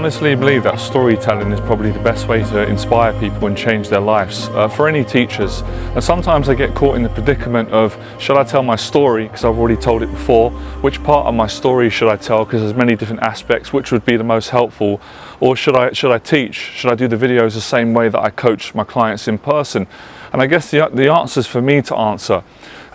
honestly believe that storytelling is probably the best way to inspire people and change their lives for any teachers. And sometimes I get caught in the predicament of, should I tell my story because I've already told it before? Which part of my story should I tell because there's many different aspects? Which would be the most helpful? Or should I teach? Should I do the videos the same way that I coach my clients in person? And I guess the answer is for me to answer.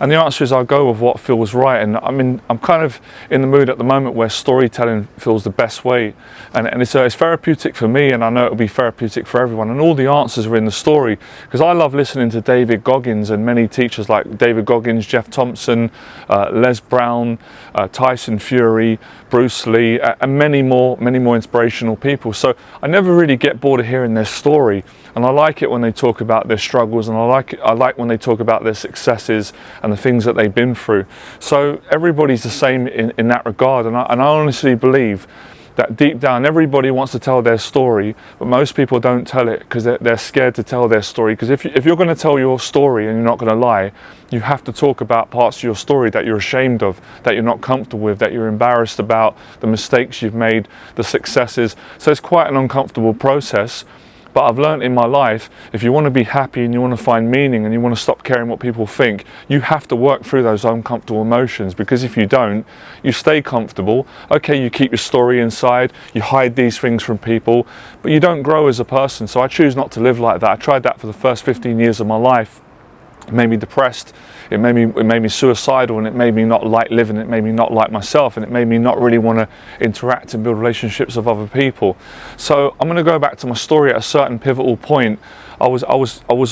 And the answer is I'll go with what feels right. And I'm kind of in the mood at the moment where storytelling feels the best way. And it's therapeutic for me, and I know it'll be therapeutic for everyone. And all the answers are in the story. Because I love listening to David Goggins and many teachers like David Goggins, Jeff Thompson, Les Brown, Tyson Fury, Bruce Lee, and many more inspirational people. So I never really get bored of hearing their story. And I like it when they talk about their struggles, and I like when they talk about their successes and the things that they've been through. So everybody's the same in that regard, and I honestly believe that deep down everybody wants to tell their story, but most people don't tell it because they're scared to tell their story. Because if you're going to tell your story and you're not going to lie, you have to talk about parts of your story that you're ashamed of, that you're not comfortable with, that you're embarrassed about, the mistakes you've made, the successes. So it's quite an uncomfortable process. But I've learned in my life, if you want to be happy and you want to find meaning and you want to stop caring what people think, you have to work through those uncomfortable emotions, because if you don't, you stay comfortable. Okay, you keep your story inside, you hide these things from people, but you don't grow as a person. So I choose not to live like that. I tried that for the first 15 years of my life. It made me depressed, it made me suicidal, and it made me not like living, it made me not like myself, and it made me not really want to interact and build relationships with other people. So I'm going to go back to my story at a certain pivotal point. I was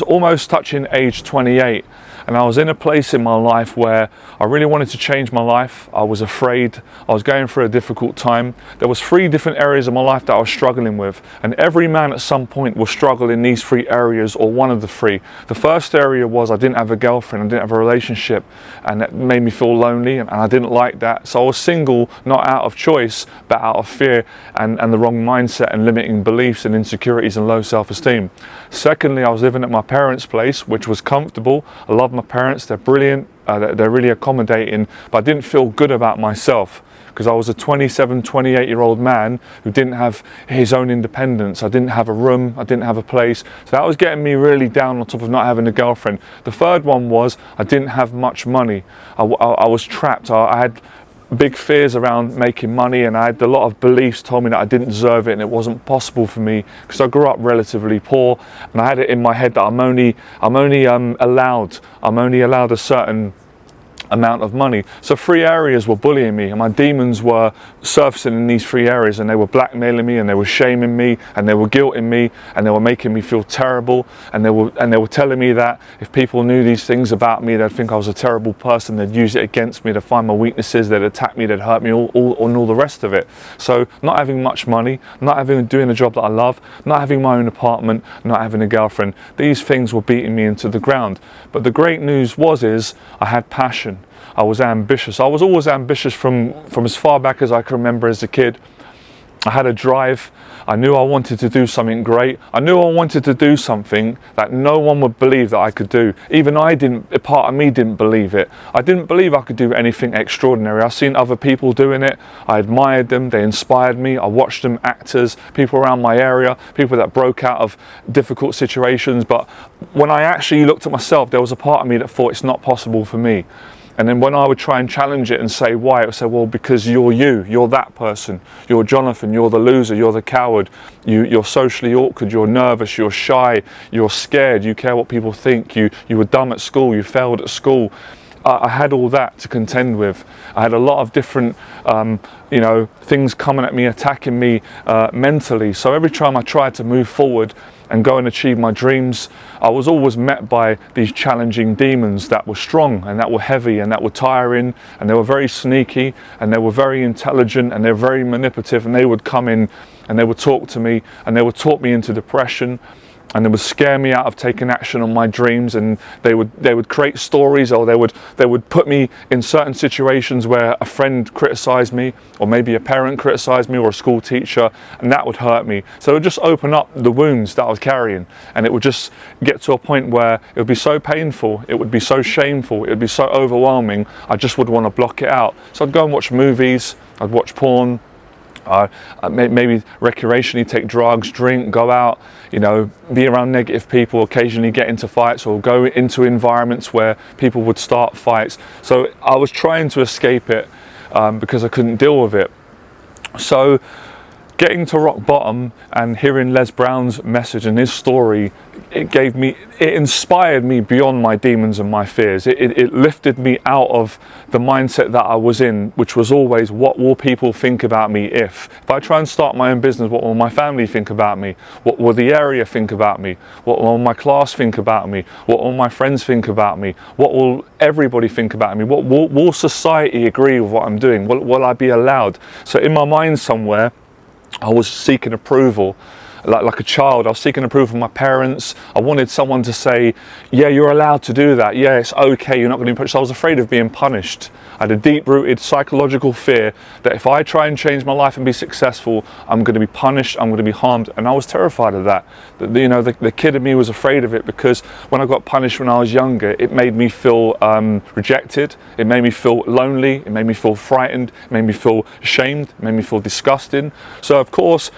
almost touching age 28, and I was in a place in my life where I really wanted to change my life. I was afraid, I was going through a difficult time. There was 3 different areas of my life that I was struggling with, and every man at some point will struggle in these 3 areas, or one of the 3. The first area was I didn't have a girlfriend, I didn't have a relationship, and that made me feel lonely, and I didn't like that. So I was single, not out of choice, but out of fear and the wrong mindset and limiting beliefs and insecurities and low self-esteem. Secondly, I was living at my parents' place, which was comfortable. I love my parents, they're brilliant, they're really accommodating, but I didn't feel good about myself because I was a 27, 28-year-old man who didn't have his own independence. I didn't have a room, I didn't have a place. So that was getting me really down, on top of not having a girlfriend. The third one was I didn't have much money. I was trapped. I had big fears around making money, and I had a lot of beliefs told me that I didn't deserve it and it wasn't possible for me because I grew up relatively poor, and I had it in my head that I'm only allowed a certain amount of money. So 3 areas were bullying me, and my demons were surfacing in these 3 areas, and they were blackmailing me, and they were shaming me, and they were guilting me, and they were making me feel terrible, and they were telling me that if people knew these things about me, they'd think I was a terrible person, they'd use it against me, to find my weaknesses, they'd attack me, they'd hurt me, all the rest of it. So not having much money, not doing a job that I love, not having my own apartment, not having a girlfriend, these things were beating me into the ground. But the great news is I had passion. I was ambitious. I was always ambitious from as far back as I can remember as a kid. I had a drive. I knew I wanted to do something great. I knew I wanted to do something that no one would believe that I could do. Even a part of me didn't believe it. I didn't believe I could do anything extraordinary. I've seen other people doing it. I admired them. They inspired me. I watched them, actors, people around my area, people that broke out of difficult situations. But when I actually looked at myself, there was a part of me that thought it's not possible for me. And then when I would try and challenge it and say why, it would say, well, because you're that person, you're Jonathan, you're the loser, you're the coward, you're socially awkward, you're nervous, you're shy, you're scared, you care what people think, you were dumb at school, you failed at school. I had all that to contend with. I had a lot of different things coming at me, attacking me mentally. So every time I tried to move forward and go and achieve my dreams, I was always met by these challenging demons that were strong and that were heavy and that were tiring, and they were very sneaky and they were very intelligent and they were very manipulative, and they would come in and they would talk to me and they would talk me into depression. And they would scare me out of taking action on my dreams, and they would create stories, or they would put me in certain situations where a friend criticized me, or maybe a parent criticized me, or a school teacher, and that would hurt me. So it would just open up the wounds that I was carrying, and it would just get to a point where it would be so painful, it would be so shameful, it would be so overwhelming, I just would want to block it out. So I'd go and watch movies, I'd watch porn, Maybe recreationally take drugs, drink, go out, be around negative people, occasionally get into fights or go into environments where people would start fights. So I was trying to escape it because I couldn't deal with it. So getting to rock bottom and hearing Les Brown's message and his story, it inspired me beyond my demons and my fears. It lifted me out of the mindset that I was in, which was always, what will people think about me if I try and start my own business? What will my family think about me? What will the area think about me? What will my class think about me? What will my friends think about me? What will everybody think about me? What will society agree with what I'm doing? Will I be allowed? So in my mind somewhere, I was seeking approval. Like a child, I was seeking approval from my parents. I wanted someone to say, yeah, you're allowed to do that. Yeah, it's okay, you're not going to be punished. So I was afraid of being punished. I had a deep-rooted psychological fear that if I try and change my life and be successful, I'm going to be punished, I'm going to be harmed. And I was terrified of that. The kid in me was afraid of it, because when I got punished when I was younger, it made me feel rejected. It made me feel lonely. It made me feel frightened. It made me feel ashamed. It made me feel disgusted. So of course,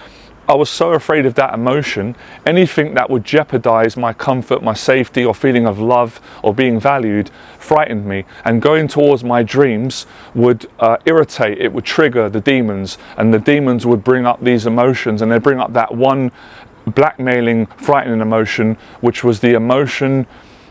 I was so afraid of that emotion. Anything that would jeopardize my comfort, my safety, or feeling of love or being valued frightened me. And going towards my dreams would irritate, it would trigger the demons, and the demons would bring up these emotions, and they'd bring up that one blackmailing, frightening emotion, which was the emotion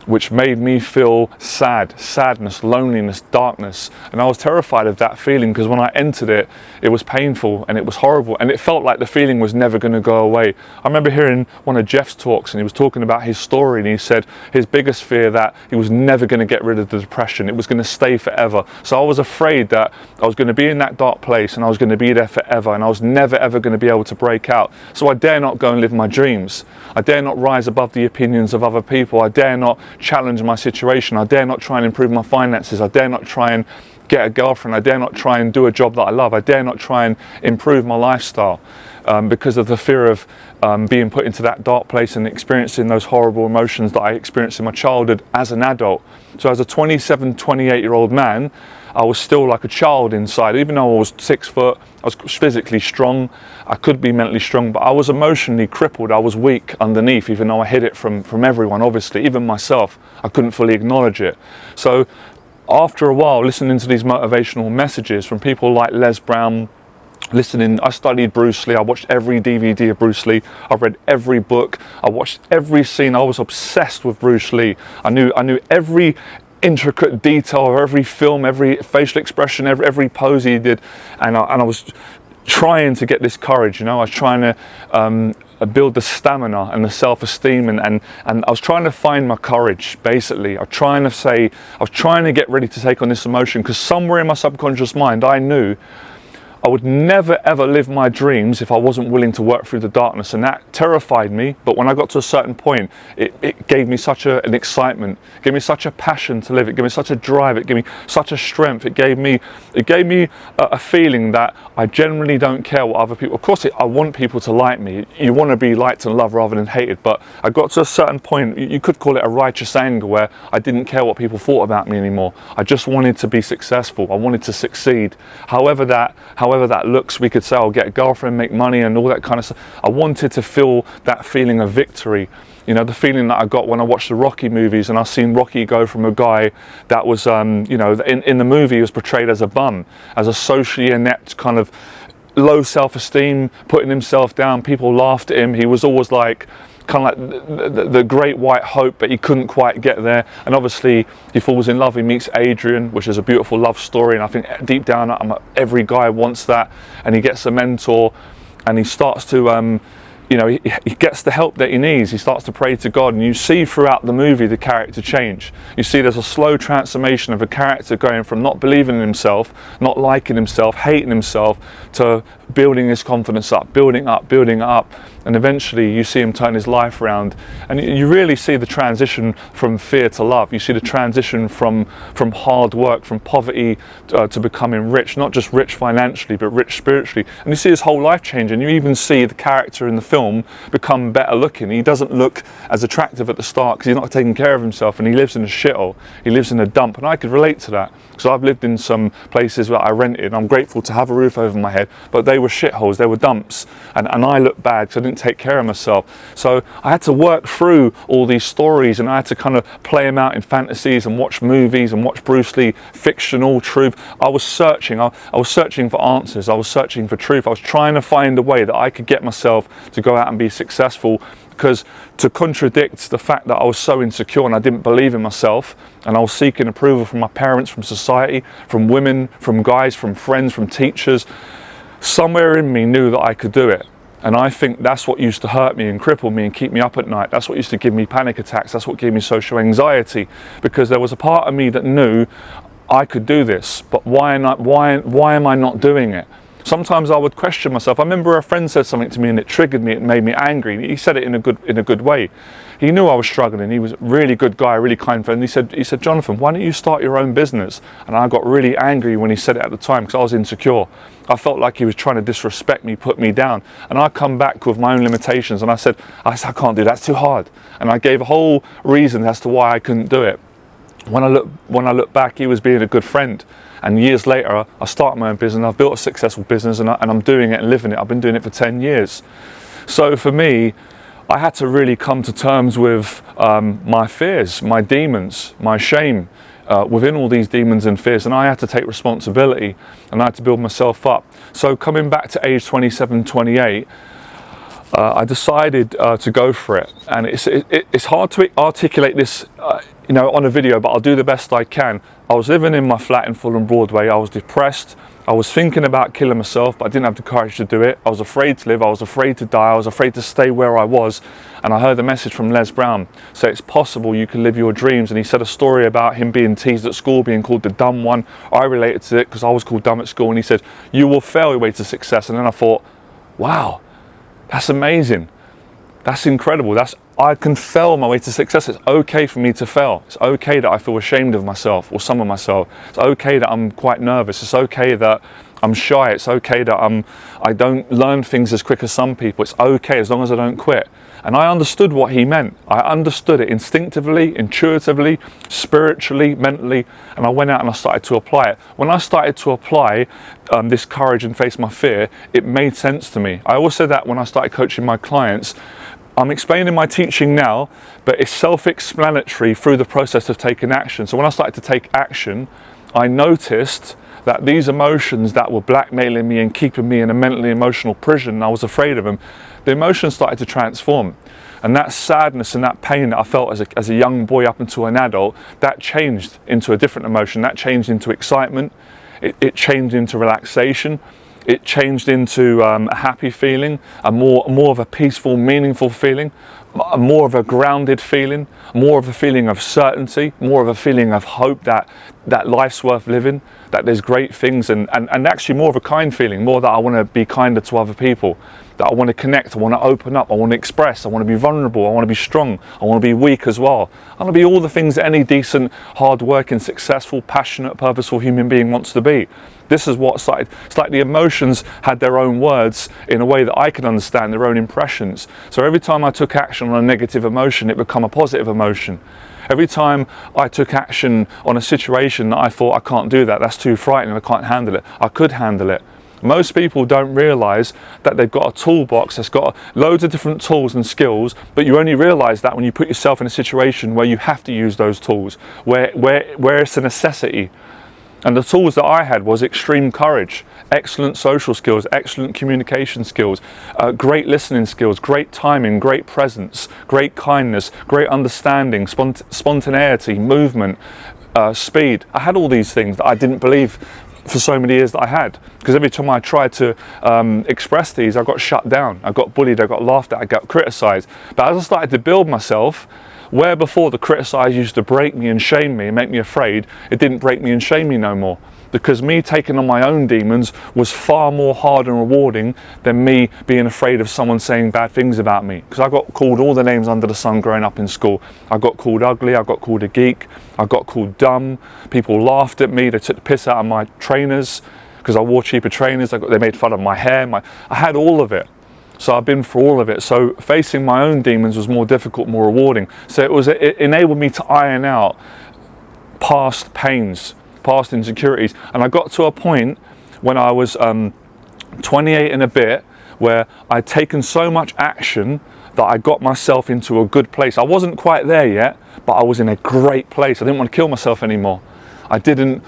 which made me feel sadness, loneliness, darkness. And I was terrified of that feeling, because when I entered it, it was painful and it was horrible, and it felt like the feeling was never going to go away. I remember hearing one of Jeff's talks, and he was talking about his story, and he said his biggest fear that he was never going to get rid of the depression. It was going to stay forever. So I was afraid that I was going to be in that dark place, and I was going to be there forever, and I was never ever going to be able to break out. So I dare not go and live my dreams. I dare not rise above the opinions of other people. I dare not challenge my situation. I dare not try and improve my finances. I dare not try and get a girlfriend. I dare not try and do a job that I love. I dare not try and improve my lifestyle because of the fear of being put into that dark place and experiencing those horrible emotions that I experienced in my childhood as an adult. So as a 27, 28-year-old man, I was still like a child inside. Even though I was 6 foot, I was physically strong, I could be mentally strong, but I was emotionally crippled. I was weak underneath, even though I hid it from everyone, obviously, even myself. I couldn't fully acknowledge it. So after a while, listening to these motivational messages from people like Les Brown, I studied Bruce Lee. I watched every DVD of Bruce Lee. I read every book. I watched every scene. I was obsessed with Bruce Lee. I knew every intricate detail of every film, every facial expression, every pose he did, and I was trying to get this courage. I was trying to build the stamina and the self-esteem, and I was trying to find my courage. Basically, I was trying to get ready to take on this emotion, because somewhere in my subconscious mind I knew I would never ever live my dreams if I wasn't willing to work through the darkness, and that terrified me. But when I got to a certain point, it gave me such an excitement, it gave me such a passion to live, it gave me such a drive, it gave me such a strength, it gave me a feeling that I generally don't care what other people. Of course, I want people to like me. You want to be liked and loved rather than hated. But I got to a certain point, you could call it a righteous anger, where I didn't care what people thought about me anymore. I just wanted to be successful. I wanted to succeed. However that looks, we could say I'll get a girlfriend, make money, and all that kind of stuff. I wanted to feel that feeling of victory. The feeling that I got when I watched the Rocky movies, and I seen Rocky go from a guy that was, in the movie he was portrayed as a bum, as a socially inept, kind of low self-esteem, putting himself down. People laughed at him. He was always like, kind of like the great white hope, but he couldn't quite get there. And obviously he falls in love, he meets Adrian, which is a beautiful love story, and I think deep down every guy wants that. And he gets a mentor, and he starts to he gets the help that he needs. He starts to pray to God, and you see throughout the movie the character change. You see there's a slow transformation of a character going from not believing in himself, not liking himself, hating himself, to building his confidence up, building up, and eventually you see him turn his life around, and you really see the transition from fear to love. You see the transition from hard work, from poverty to becoming rich, not just rich financially but rich spiritually, and you see his whole life change. And you even see the character in the film become better looking. He doesn't look as attractive at the start because he's not taking care of himself, and he lives in a shithole, he lives in a dump. And I could relate to that because I've lived in some places where I rented. I'm grateful to have a roof over my head, but they were shitholes, they were dumps, and I looked bad because I didn't take care of myself. So I had to work through all these stories, and I had to kind of play them out in fantasies and watch movies and watch Bruce Lee, fictional, truth. I was searching. I was searching for answers. I was searching for truth. I was trying to find a way that I could get myself to go out and be successful, because to contradict the fact that I was so insecure and I didn't believe in myself, and I was seeking approval from my parents, from society, from women, from guys, from friends, from teachers, somewhere in me knew that I could do it. And I think that's what used to hurt me and cripple me and keep me up at night. That's what used to give me panic attacks. That's what gave me social anxiety, because there was a part of me that knew I could do this, but why am I not doing it? Sometimes I would question myself. I remember a friend said something to me and it triggered me, it made me angry. He said it in a good way. He knew I was struggling. He was a really good guy, a really kind friend. He said, Jonathan, why don't you start your own business? And I got really angry when he said it at the time because I was insecure. I felt like he was trying to disrespect me, put me down. And I come back with my own limitations, and I said, I can't do that, it's too hard. And I gave a whole reason as to why I couldn't do it. When I look back, he was being a good friend. And years later, I started my own business. I've built a successful business, and I'm doing it and living it. I've been doing it for 10 years. So for me, I had to really come to terms with my fears, my demons, my shame within all these demons and fears. And I had to take responsibility, and I had to build myself up. So coming back to age 27, 28, I decided to go for it. And it's hard to articulate this on a video, but I'll do the best I can. I was living in my flat in Fulham Broadway. I was depressed. I was thinking about killing myself, but I didn't have the courage to do it. I was afraid to live. I was afraid to die. I was afraid to stay where I was. And I heard a message from Les Brown. So it's possible you can live your dreams. And he said a story about him being teased at school, being called the dumb one. I related to it because I was called dumb at school. And he said, you will fail your way to success. And then I thought, wow, that's amazing. That's incredible. I can fail my way to success. It's okay for me to fail. It's okay that I feel ashamed of myself or some of myself. It's okay that I'm quite nervous. It's okay that I'm shy. It's okay that I don't learn things as quick as some people. It's okay as long as I don't quit. And I understood what he meant. I understood it instinctively, intuitively, spiritually, mentally, and I went out and I started to apply it. When I started to apply this courage and face my fear, it made sense to me. I always said that when I started coaching my clients. I'm explaining my teaching now, but it's self-explanatory through the process of taking action. So when I started to take action, I noticed that these emotions that were blackmailing me and keeping me in a mentally emotional prison, and I was afraid of them, the emotions started to transform. And that sadness and that pain that I felt as a young boy up into an adult, that changed into a different emotion. That changed into excitement. It changed into relaxation. It changed into a happy feeling, a more of a peaceful, meaningful feeling, more of a grounded feeling, more of a feeling of certainty, more of a feeling of hope that life's worth living, that there's great things, and actually more of a kind feeling, more that I want to be kinder to other people, that I want to connect, I want to open up, I want to express, I want to be vulnerable, I want to be strong, I want to be weak as well. I want to be all the things that any decent, hard-working, successful, passionate, purposeful human being wants to be. This is what started. It's like the emotions had their own words in a way that I could understand, their own impressions. So every time I took action on a negative emotion, it became a positive emotion. Every time I took action on a situation that I thought, I can't do that, that's too frightening, I can't handle it, I could handle it. Most people don't realise that they've got a toolbox that's got loads of different tools and skills, but you only realise that when you put yourself in a situation where you have to use those tools, where it's a necessity. And the tools that I had was extreme courage, excellent social skills, excellent communication skills, great listening skills, great timing, great presence, great kindness, great understanding, spontaneity, movement, speed. I had all these things that I didn't believe for so many years that I had, because every time I tried to express these, I got shut down, I got bullied, I got laughed at, I got criticised. But as I started to build myself, Where before the criticize used to break me and shame me and make me afraid, it didn't break me and shame me no more. Because me taking on my own demons was far more hard and rewarding than me being afraid of someone saying bad things about me. Because I got called all the names under the sun growing up in school. I got called ugly, I got called a geek, I got called dumb. People laughed at me, they took the piss out of my trainers because I wore cheaper trainers. They made fun of my hair. I had all of it. So I've been through all of it. So facing my own demons was more difficult, more rewarding. So it enabled me to iron out past pains, past insecurities. And I got to a point when I was 28 and a bit where I'd taken so much action that I got myself into a good place. I wasn't quite there yet, but I was in a great place. I didn't want to kill myself anymore. I didn't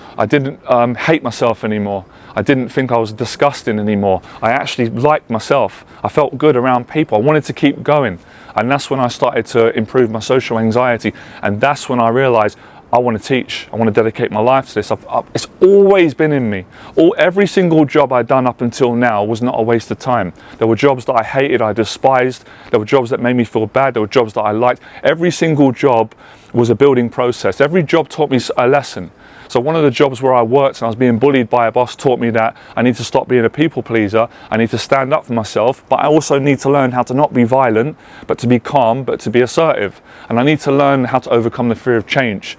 hate myself anymore. I didn't think I was disgusting anymore. I actually liked myself. I felt good around people. I wanted to keep going. And that's when I started to improve my social anxiety. And that's when I realized I want to teach. I want to dedicate my life to this. It's always been in me. Every single job I'd done up until now was not a waste of time. There were jobs that I hated, I despised. There were jobs that made me feel bad. There were jobs that I liked. Every single job was a building process. Every job taught me a lesson. So one of the jobs where I worked and I was being bullied by a boss taught me that I need to stop being a people pleaser. I need to stand up for myself, but I also need to learn how to not be violent, but to be calm, but to be assertive. And I need to learn how to overcome the fear of change.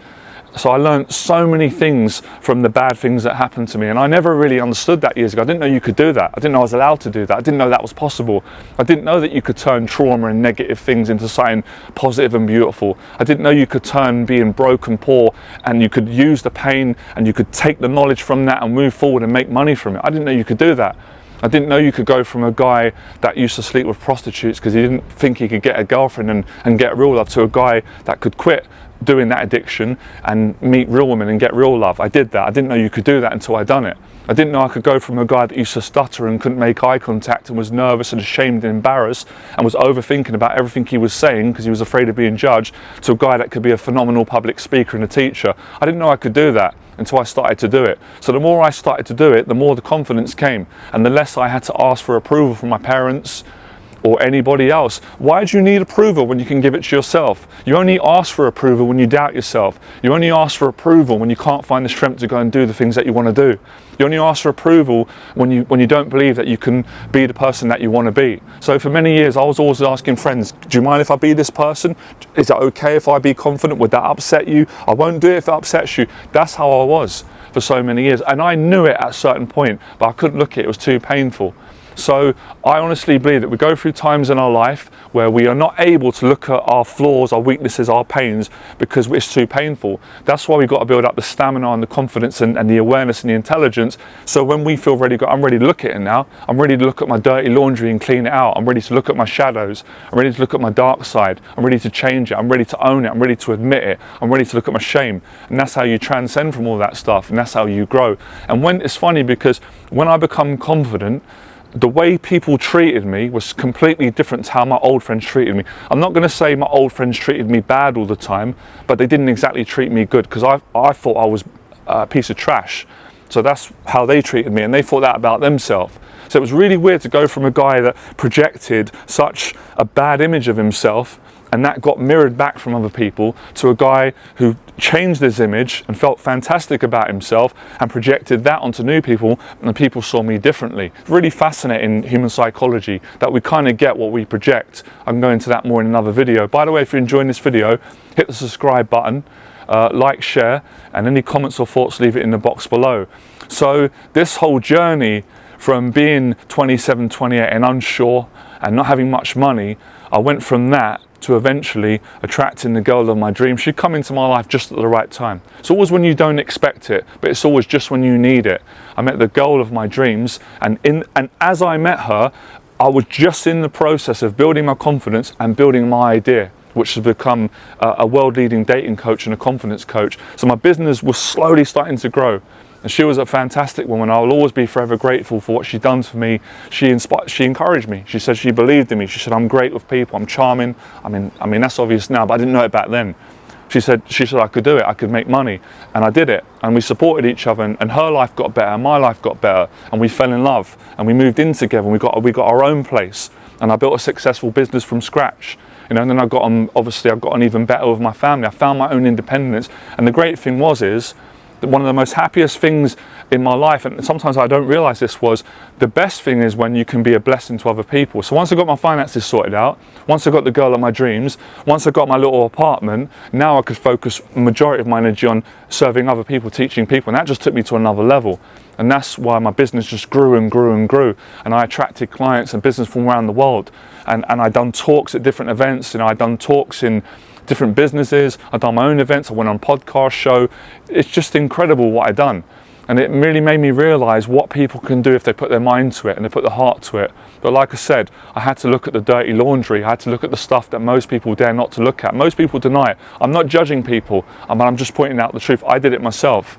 So I learned so many things from the bad things that happened to me, and I never really understood that years ago. I didn't know you could do that. I didn't know I was allowed to do that. I didn't know that was possible. I didn't know that you could turn trauma and negative things into something positive and beautiful. I didn't know you could turn being broke and poor, and you could use the pain and you could take the knowledge from that and move forward and make money from it. I didn't know you could do that. I didn't know you could go from a guy that used to sleep with prostitutes because he didn't think he could get a girlfriend and get real love, to a guy that could quit doing that addiction and meet real women and get real love. I did that. I didn't know you could do that until I'd done it. I didn't know I could go from a guy that used to stutter and couldn't make eye contact and was nervous and ashamed and embarrassed and was overthinking about everything he was saying because he was afraid of being judged, to a guy that could be a phenomenal public speaker and a teacher. I didn't know I could do that until I started to do it. So the more I started to do it, the more the confidence came, and the less I had to ask for approval from my parents or anybody else. Why do you need approval when you can give it to yourself? You only ask for approval when you doubt yourself. You only ask for approval when you can't find the strength to go and do the things that you want to do. You only ask for approval when you don't believe that you can be the person that you want to be. So for many years, I was always asking friends, do you mind if I be this person? Is that okay if I be confident? Would that upset you? I won't do it if it upsets you. That's how I was for so many years. And I knew it at a certain point, but I couldn't look at it. It was too painful. So I honestly believe that we go through times in our life where we are not able to look at our flaws, our weaknesses, our pains, because it's too painful. That's why we've got to build up the stamina and the confidence and the awareness and the intelligence. So when we feel ready, I'm ready to look at it now. I'm ready to look at my dirty laundry and clean it out. I'm ready to look at my shadows. I'm ready to look at my dark side. I'm ready to change it. I'm ready to own it. I'm ready to admit it. I'm ready to look at my shame. And that's how you transcend from all that stuff. And that's how you grow. And when it's funny, because when I become confident, the way people treated me was completely different to how my old friends treated me. I'm not going to say my old friends treated me bad all the time, but they didn't exactly treat me good, because I thought I was a piece of trash. So that's how they treated me, and they thought that about themselves. So it was really weird to go from a guy that projected such a bad image of himself, and that got mirrored back from other people, to a guy who changed his image and felt fantastic about himself and projected that onto new people, and people saw me differently. It's really fascinating, human psychology, that we kind of get what we project. I can go into that more in another video. By the way, if you're enjoying this video, hit the subscribe button, like, share, and any comments or thoughts, leave it in the box below. So this whole journey from being 27, 28 and unsure and not having much money, I went from that to eventually attracting the girl of my dreams. She'd come into my life just at the right time. It's always when you don't expect it, but it's always just when you need it. I met the girl of my dreams, and as I met her, I was just in the process of building my confidence and building my idea, which has become a world-leading dating coach and a confidence coach. So my business was slowly starting to grow. And she was a fantastic woman. I will always be forever grateful for what she'd done for me. She encouraged me. She said she believed in me. She said, I'm great with people, I'm charming. I mean that's obvious now, but I didn't know it back then. She said I could do it, I could make money. And I did it. And we supported each other, and her life got better, my life got better, and we fell in love. And we moved in together, and we got our own place. And I built a successful business from scratch. You know, and then I got on, obviously I got on even better with my family. I found my own independence. And the great thing is that one of the most happiest things in my life, and sometimes I don't realize this, was the best thing is when you can be a blessing to other people. So once I got my finances sorted out, once I got the girl of my dreams, once I got my little apartment, now I could focus the majority of my energy on serving other people, teaching people, and that just took me to another level. And that's why my business just grew and grew and grew, and I attracted clients and business from around the world, and I done talks at different events, I done talks in different businesses, I've done my own events, I went on a podcast show. It's just incredible what I've done. And it really made me realize what people can do if they put their mind to it and they put their heart to it. But like I said, I had to look at the dirty laundry. I had to look at the stuff that most people dare not to look at. Most people deny it. I'm not judging people, I'm just pointing out the truth. I did it myself.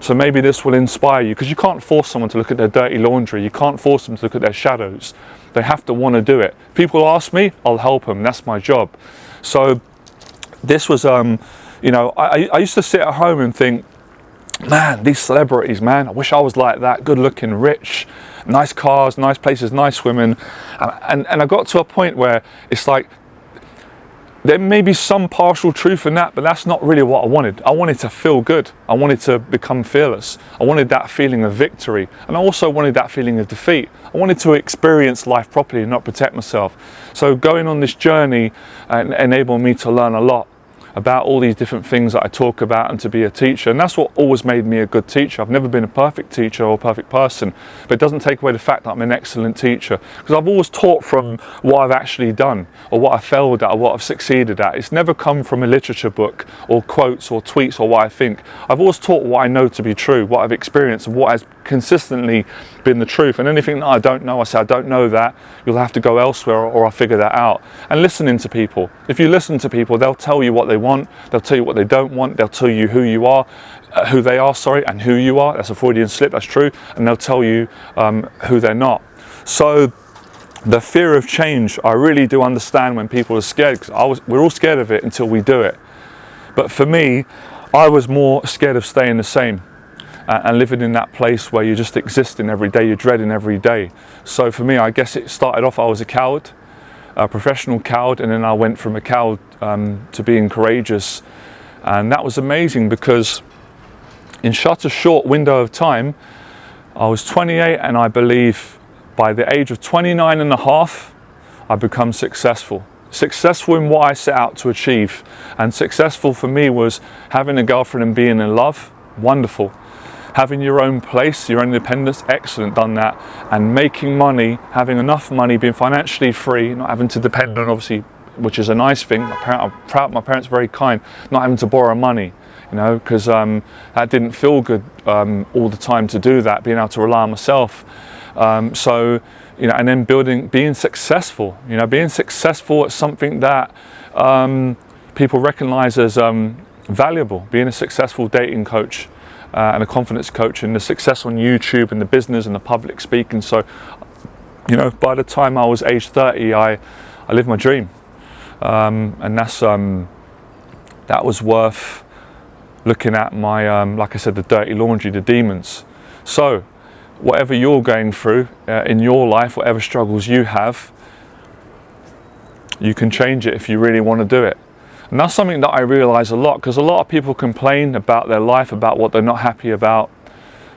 So maybe this will inspire you, because you can't force someone to look at their dirty laundry. You can't force them to look at their shadows. They have to want to do it. People ask me, I'll help them. That's my job. So this was, you know, I used to sit at home and think, man, these celebrities, man, I wish I was like that, good looking, rich, nice cars, nice places, nice women. And I got to a point where it's like, there may be some partial truth in that, but that's not really what I wanted. I wanted to feel good. I wanted to become fearless. I wanted that feeling of victory. And I also wanted that feeling of defeat. I wanted to experience life properly and not protect myself. So going on this journey enabled me to learn a lot about all these different things that I talk about and to be a teacher. And that's what always made me a good teacher. I've never been a perfect teacher or a perfect person, but it doesn't take away the fact that I'm an excellent teacher, because I've always taught from what I've actually done, or what I failed at, or what I've succeeded at. It's never come from a literature book or quotes or tweets or what I think. I've always taught what I know to be true, what I've experienced, and what has consistently been the truth. And anything that I don't know, I say, I don't know that, you'll have to go elsewhere, or I'll figure that out. And listening to people. If you listen to people, they'll tell you what they want, they'll tell you what they don't want, they'll tell you who you are, who they are, sorry, and who you are. That's a Freudian slip, that's true. And they'll tell you who they're not. So the fear of change, I really do understand when people are scared, because we're all scared of it until we do it. But for me, I was more scared of staying the same. And living in that place where you're just existing every day, you're dreading every day. So for me, I guess it started off, I was a coward, a professional coward, and then I went from a coward to being courageous. And that was amazing, because in such a short window of time, I was 28, and I believe by the age of 29 and a half, I become successful. Successful in what I set out to achieve. And successful for me was having a girlfriend and being in love, wonderful. Having your own place, your own independence, excellent, done that. And making money, having enough money, being financially free, not having to depend on, obviously, which is a nice thing. I'm proud, my parents are very kind, not having to borrow money, you know, because that didn't feel good all the time to do that, being able to rely on myself. So, you know, and then being successful, you know, being successful at something that people recognize as valuable, being a successful dating coach. And a confidence coach, and the success on YouTube and the business and the public speaking. So, you know, by the time I was age 30, I lived my dream, and that's that was worth looking at my like I said, the dirty laundry, the demons. So, whatever you're going through in your life, whatever struggles you have, you can change it if you really want to do it. And that's something that I realise a lot, because a lot of people complain about their life, about what they're not happy about,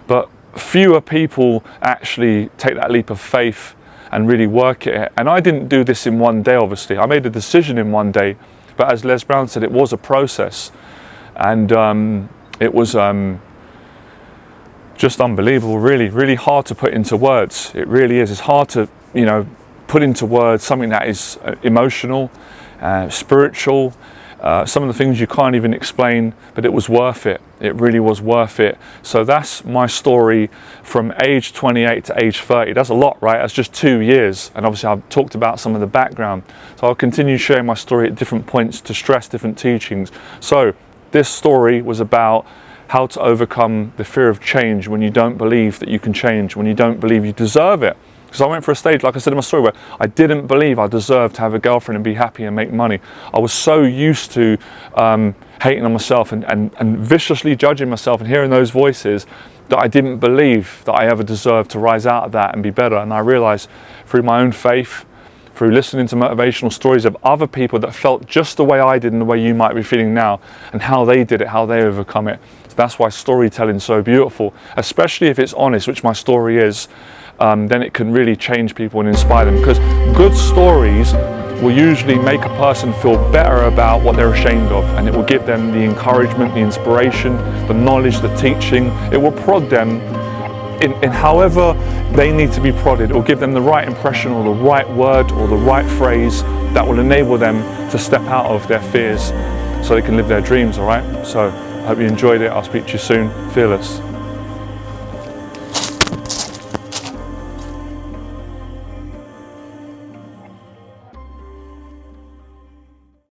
but fewer people actually take that leap of faith and really work at it. And I didn't do this in one day, obviously. I made a decision in one day, but as Les Brown said, it was a process. And it was just unbelievable, really, really hard to put into words. It really is. It's hard to, you know, put into words something that is emotional, spiritual, some of the things you can't even explain, but it was worth it. It really was worth it. So that's my story from age 28 to age 30. That's a lot, right? That's just 2 years. And obviously I've talked about some of the background. So I'll continue sharing my story at different points to stress different teachings. So this story was about how to overcome the fear of change when you don't believe that you can change, when you don't believe you deserve it. Because I went for a stage, like I said in my story, where I didn't believe I deserved to have a girlfriend and be happy and make money. I was so used to hating on myself and viciously judging myself and hearing those voices that I didn't believe that I ever deserved to rise out of that and be better. And I realized through my own faith, through listening to motivational stories of other people that felt just the way I did and the way you might be feeling now, and how they did it, how they overcome it. So that's why storytelling is so beautiful, especially if it's honest, which my story is. Then it can really change people and inspire them, because good stories will usually make a person feel better about what they're ashamed of, and it will give them the encouragement, the inspiration, the knowledge, the teaching. It will prod them in however they need to be prodded. It will give them the right impression or the right word or the right phrase that will enable them to step out of their fears so they can live their dreams, all right? So I hope you enjoyed it. I'll speak to you soon. Fearless.